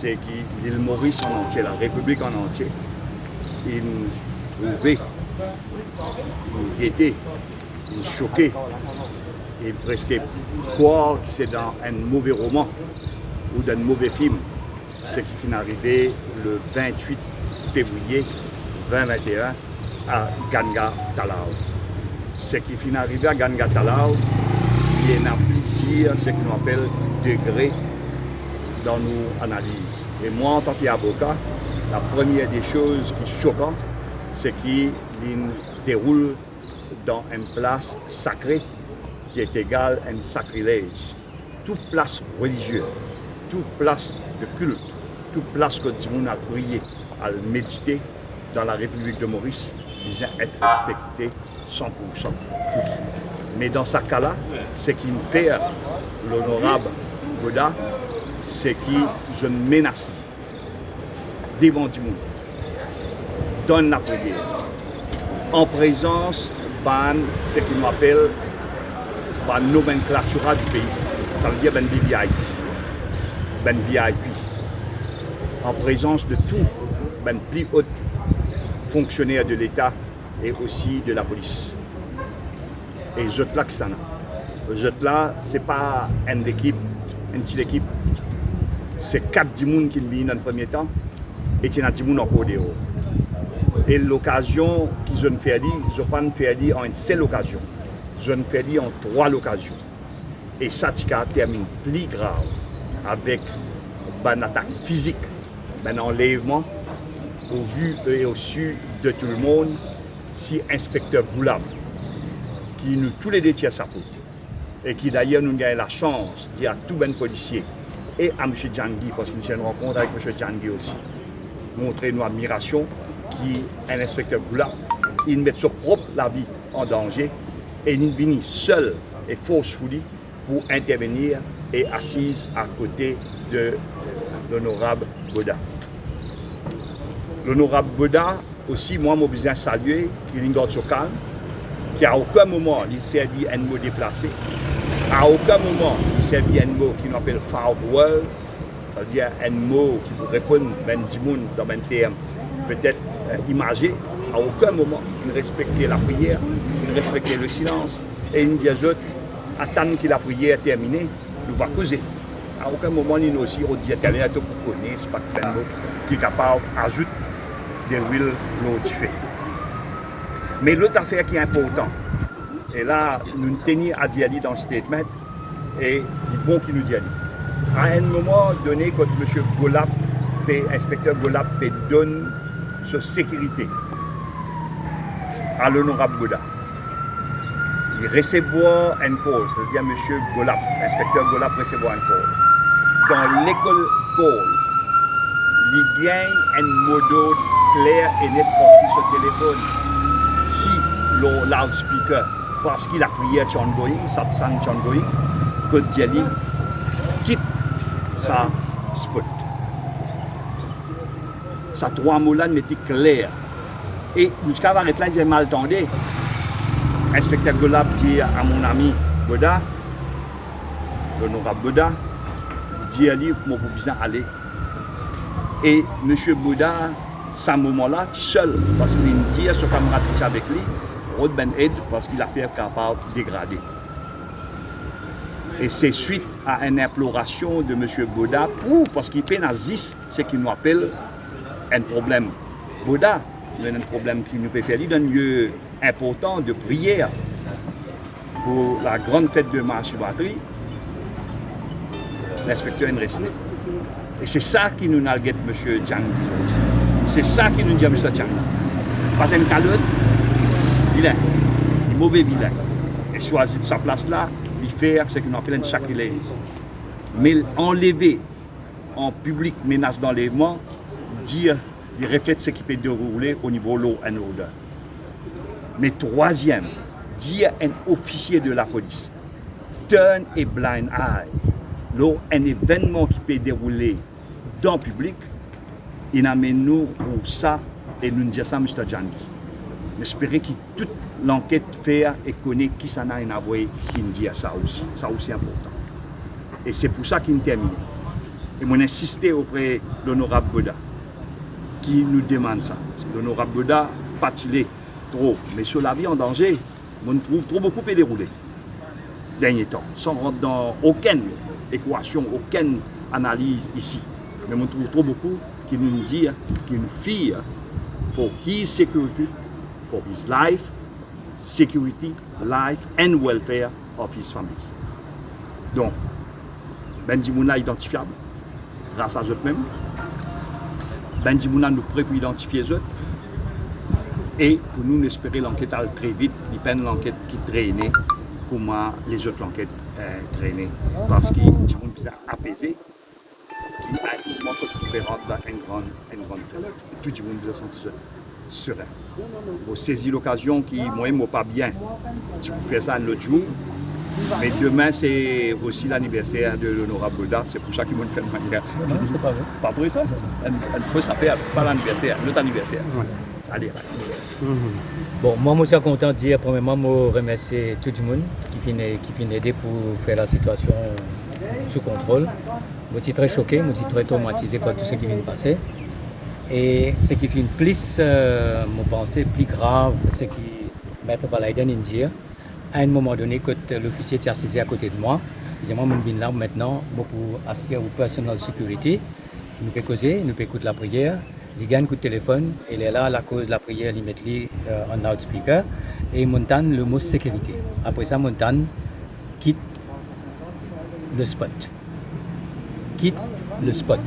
c'est que l'île Maurice en entier, la République en entier, il trouvait, il guettait, il choquait, il presque croire que c'est dans un mauvais roman ou dans un mauvais film. Ce qui finit arrivé le 28 février 2021 à Ganga Talao. Ce qui finit arrivé à Ganga Talao, il y a un plaisir, ce qu'on appelle degré dans nos analyses. Et moi, en tant qu'avocat, la première des choses qui est choquante, c'est qu'il déroule dans une place sacrée qui est égale à un sacrilège. Toute place religieuse, toute place de culte, toute place que tout le monde a prié, à méditer dans la République de Maurice, vient être respecté 100% fou. Mais dans ce cas-là, ce qui me fait l'honorable Bodha, c'est que je menace devant tout le monde, donne la prière, en présence de ce qu'on appelle la nomenclature du pays. Ça veut dire ben VIP. En présence de tous les plus hauts fonctionnaires de l'État et aussi de la police. Et je là que ça n'a. Là, ce n'est pas une équipe, une petite équipe. C'est 4 personnes qui viennent dans le premier temps et il y a 10 personnes encore dehors. Et l'occasion qu'ils ont fait, je ne pas fait en une seule occasion. Je ne fais en 3 occasions. Et ça termine plus grave avec une attaque physique, un enlèvement au vu et au su de tout le monde, si inspecteur Goolaup, qui nous tous les deux tient sa peau, et qui d'ailleurs nous a la chance de dire à tous les policiers et à M. Djangui, parce qu'il y a une rencontre avec M. Djangui aussi, montrer nos admirations, qui est un inspecteur Goolaup, il met sa propre la vie en danger, et il vient seul et forcefully pour intervenir et assise à côté de l'honorable Bodha. L'honorable Bodha, aussi, moi, je besoin de saluer, il est une garde calme, qui à aucun moment il servi un mot déplacé, à aucun moment il servi un mot qui nous appelle firewall, c'est-à-dire un mot qui peut répondre à 10 personnes dans un terme peut-être imagé. À aucun moment il respectait la prière, il respectait le silence, et il dit aux autres, attendre que la prière est terminée, nous va causer. À aucun moment il nous aussi dit à quelqu'un qui connaît, c'est pas un mot qui est capable d'ajouter des huiles glorifiées. Mais l'autre affaire qui est importante, et là, nous tenons à dire dans le statement, et il est bon qu'il nous dit. À un moment donné, quand M. Goolaup, inspecteur Goolaup, donne sa sécurité à l'honorable Bodha, il recevra un call, c'est-à-dire M. Goolaup, inspecteur Goolaup recevra un call. Dans l'école call, il gagne un mot clair et net aussi sur le téléphone. Si le loudspeaker, parce qu'il a prié à Tchongoï, satsang Tchongoï, que Diali quitte sa spot. Ces 3 mots-là n'étaient clairs. Et jusqu'à arrêter là, j'ai mal entendu. Inspecteur Goolaup dit à mon ami Bodha, l'honorable Bodha, dit à lui, moi, vous besoin aller. Et M. Bodha, à ce moment-là, seul, parce qu'il dit à son camarade qui est avec lui, Rod Ben Ed, parce qu'il a fait capable de dégrader. Et c'est suite à une imploration de M. Bodha parce qu'il fait nazis, ce qu'il nous appelle un problème. Bodha, c'est un problème qui nous peut faire un lieu important de prière pour la grande fête de Mahashivratri. L'inspecteur est resté. Et c'est ça qui nous a dit M. Djangui. C'est ça qui nous dit M. Djangui. Pas un calotte, vilain, un mauvais vilain. Et choisit de sa place là, il fait ce qu'on appelle un sacrilège. Mais enlever en public menace d'enlèvement, dire, il reflète ce qui peut dérouler au niveau law and order. Mais troisième, dire un officier de la police, turn a blind eye, un événement qui peut dérouler dans le public, il amène nous pour ça et nous dire ça, M. Djangui. J'espère que toute l'enquête fait et connaît qui s'en a envoyé, qui nous dit ça aussi. Ça aussi important. Et c'est pour ça qu'il termine. Et moi insisté auprès de l'honorable Bodha qui nous demande ça. L'honorable Bodha patilé trop, mais sur la vie en danger, on trouve trop beaucoup à dérouler. Dernier temps, sans rentrer dans aucune équation, aucune analyse ici. Mais on trouve trop beaucoup qui nous dit, qui nous fie for his security, for his life, security, life and welfare of his family. Donc, ben Dimouna identifiable grâce à eux-mêmes. Ben Dimouna nous prêt pour identifier eux. Et pour nous espérer l'enquête aller très vite, il peine l'enquête qui traînait, comment les autres enquêtes traînaient. Parce qu'il est apaisé, qui a une mouvement coopérant dans une grande fête. Tout le monde se sent serein. Vous saisissez l'occasion qui, moi, ne pas bien. Si vous faites ça un autre jour, mais demain, c'est aussi l'anniversaire de l'honorable Bodha, c'est pour ça qu'ils vont faire le manière. Pas pour ça. Il faut savoir, pas l'anniversaire, notre anniversaire. Ouais. Allez. Bon, moi, je suis content de dire, premièrement, je remercie tout le monde qui vient aider pour faire la situation sous contrôle. Je suis très choqué, je suis très traumatisé par tout ce qui vient de passer. Et ce qui fait une plus, mon pensée plus grave, c'est que Maître Valayden India, à un moment donné, quand l'officier était assis à côté de moi, il dit moi, je suis là maintenant pour assurer au personnel de sécurité. Nous pouvons causer, nous pouvons écouter la prière. Il gagne un coup de téléphone, il est là, à la cause de la prière, il met en loudspeaker et il montagne le mot sécurité. Après ça, montagne quitte le spot. Quitte le spot.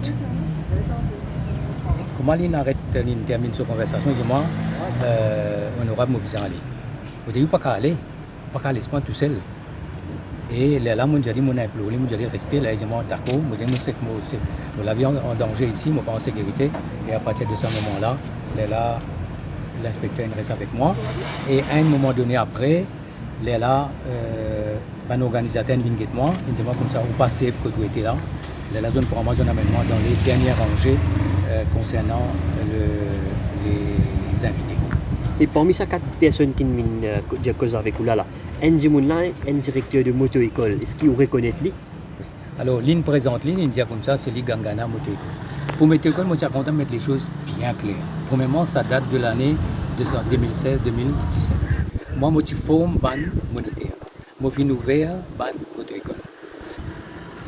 Comment il arrête, il termine sa conversation, il dit moi, honorable, je vais aller. Vous dites, pas qu'à aller, pas qu'à aller se prendre tout seul. Et là, mon j'ai dit, mon imploré, mon j'ai resté là, il dit, moi, d'accord, moi, nous l'avions en danger ici, moi, pas en sécurité. Et à partir de ce moment-là, là, l'inspecteur reste avec moi. Et à un moment donné après, là, un organisateur vient avec moi, il dit, moi, comme ça, vous passez, que tu étais là. La zone pour moi, j'en amène moi dans les dernières rangées concernant les invités. Et parmi ces 4 personnes qui viennent dire cause avec vous là, un directeur de moto-école, est-ce qu'il vous reconnaît lui? Alors, l'une présente, l'une dit comme ça, c'est le Gangana moto-école. Pour moto-école, moi, je suis content de mettre les choses bien claires. Premièrement, ça date de l'année 2016-2017. Moi, je forme ban monétaire. Moi, je suis ouvert ban moto-école.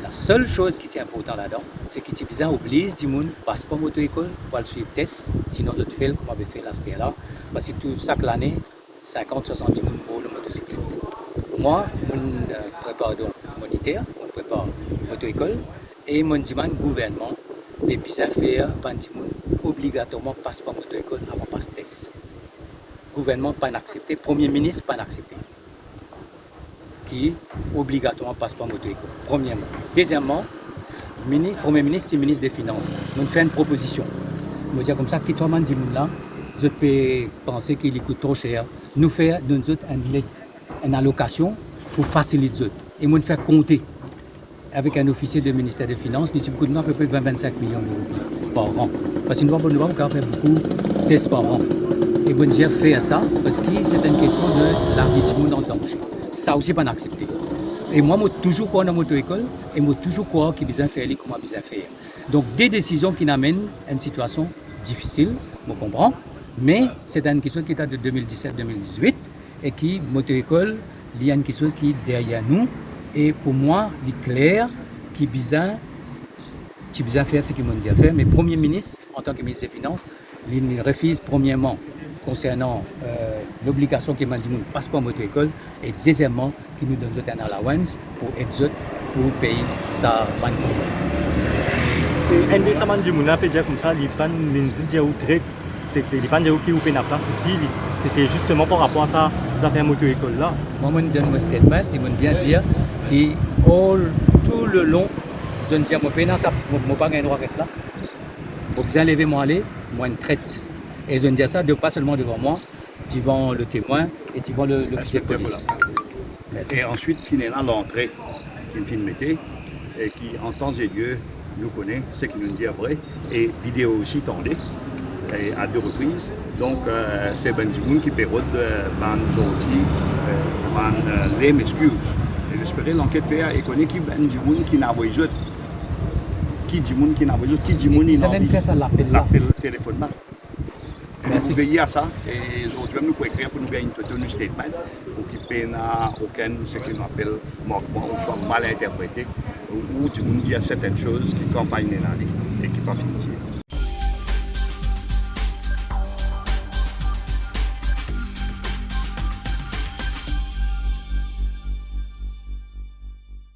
La seule chose qui est importante là-dedans, c'est que tu oblige du monde passeport moto-école pour le suivre test, sinon je te fais comme on avait fait la là. Parce que chaque année, 50-60 du monde pour le motocyclette. Moi, je prépare donc monétaire, je prépare moto-école et mon demande gouvernement de bien faire obligatoirement passeport moto-école avant passe test. Gouvernement pas accepté, Premier ministre pas accepté. Qui obligatoirement passeport moto-école. Premièrement. Deuxièmement, Premier ministre et ministre des Finances nous fait une proposition. Je dis comme ça, qui toi man dit là, je peux penser qu'il coûte trop cher. Nous faire une allocation pour faciliter. Et nous faire compter avec un officier du ministère des Finances, nous coûte à peu près 20-25 millions d'euros par an. Parce que nous avons faire beaucoup de tests par an. Et bon Dieu fait ça parce que c'est une question de la vie du monde en danger. Ça aussi pas accepté. Et moi, je toujours crois dans moto-école et je toujours crois qu'il besoin faire comment besoin faire. Donc des décisions qui amènent à une situation difficile, je comprends, mais c'est une question qui date de 2017-2018 et qui moto-école, il y a une chose qui est derrière nous et pour moi, il est clair qu'il besoin faire ce qu'il m'a dit à faire. Mais Premier ministre, en tant que ministre des Finances, il refuse premièrement concernant l'obligation qui m'a dit mon passeport moto-école et deuxièmement qui nous donne un allowance pour être pour payer sa banque. Et un des samans du monde peut dire comme ça, il pas ministre ou traître, c'était il pas dire qui ouvre la place ici, c'était justement par rapport à ça, ça fait moto-école là. Moi je donne mon statement, ils vont bien dire que tout le long, je ne dis moi pas ça, moi pas un droit reste là. Pour bien lever moi aller, moi une traite. Et je ne dis ça pas seulement devant moi, devant le témoin et devant l'officier de police. Merci. Et ensuite, finalement, l'entrée qui me filme et qui, en temps et lieu, nous connaît, ce qui nous dit vrai, et vidéo aussi tendue, à 2 reprises. Donc, c'est Ben Dimoun qui pérode ban gentil, ban les excuses. Et j'espérais l'enquête faire et connaît qui Ben Dimoun qui n'a pas qui dit moun qui n'a besoin, qui dit moun Ça vient faire ça l'appel là. l'appel téléphone là. Merci. Nous veillons à ça et aujourd'hui nous pouvons écrire pour nous gagner un statement pour qu'il n'y ait aucun ce qu'on appelle manquement ou soit mal interprété ou dit qu'il y a certaines choses qui campagnent dans la vie et qui ne sont pas finies.